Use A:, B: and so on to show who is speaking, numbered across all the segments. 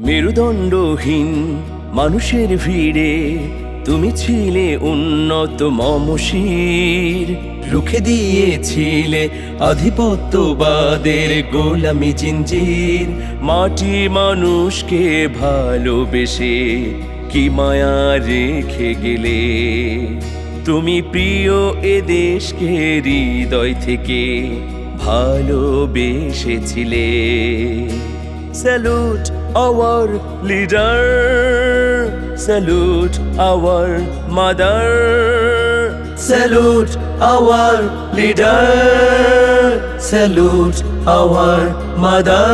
A: মেরুদণ্ডহীন মানুষের ভিড়ে তুমি ছিলে উন্নত মমশির, রুখে দিয়েছিলে আধিপত্যবাদের গোলামি জিঞ্জির। মাটি মানুষকে ভালোবেসে কি মায়া রেখে গেলে, তুমি প্রিয় এ দেশকে হৃদয় থেকে ভালোবেসেছিলে। Salute our leader, salute our mother, salute our leader, salute our mother.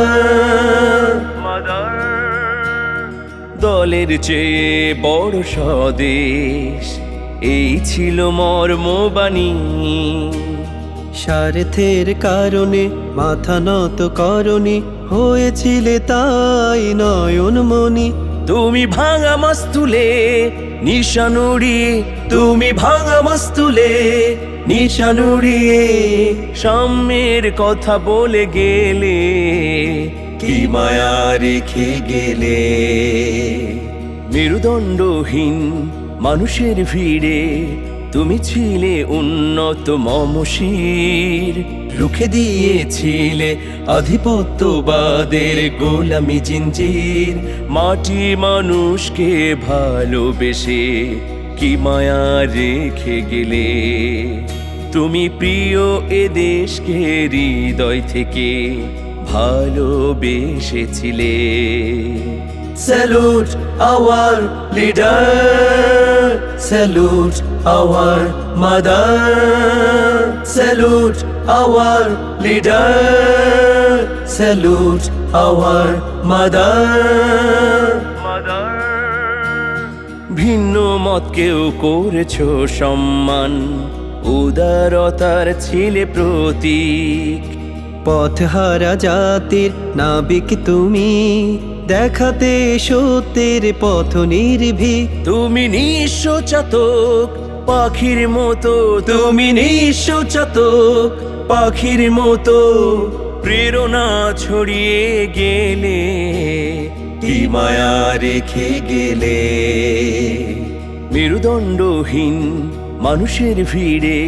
A: দলের চেয়ে বড় স্বদেশ এই ছিল মর্মবাণী।
B: স্বার্থের কারণে মাথা নত করনি, হয়েছিলে তাই নয়নমণি।
A: তুমি ভাঙা মাস্তুলে নিশানুড়িয়ে, তুমি ভাঙা মাস্তুলে নিশানুড়িয়ে সাম্যের কথা বলে গেলে, কি মায়া রেখে গেলে। মেরুদণ্ডহীন মানুষের ভিড়ে তুমি ছিলে উন্নত মমশির, রুখে দিয়েছিলে আধিপত্যবাদের গোলামি জিঞ্জির। মাটি মানুষকে ভালোবেসে কি মায়া রেখে গেলে, তুমি প্রিয় এ দেশকে হৃদয় থেকে ভালোবেসেছিলে। Salute our leader, salute our mother, salute our leader, salute our mother. ভিন্ন মতকেও করেছো সম্মান, উদারতার ছিলে প্রতীক।
B: পথহারা জাতির নাবিক তুমি, দেখাতে সত্যের পথ নির্ভীক।
A: তুমি নিঃস্ব চাতক পাখির মতো, তুমি নিঃস্ব চাতক পাখির মতো প্রেরণা ছড়িয়ে গেলে, কি মায়া রেখে গেলে। মেরুদণ্ডহীন মানুষের ভিড়ে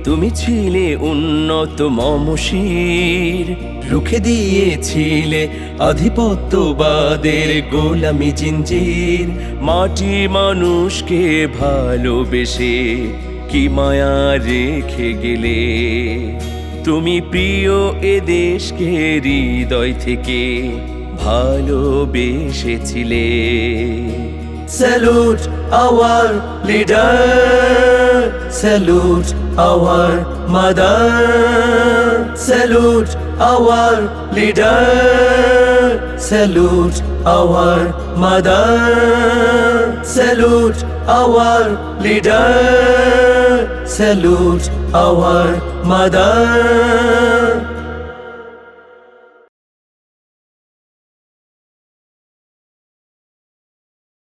A: তুমি ছিলে উন্নত মমশির, রুখে দিয়েছিলে আধিপত্যবাদের গোলামি জিঞ্জির। মাটি মানুষকে ভালোবেসে কি মায়া রেখে গেলে, তুমি প্রিয় এ দেশকে হৃদয় থেকে ভালোবেসেছিলে। Salute our leader, salute our mother, salute our leader, salute our mother, salute our leader, salute our mother.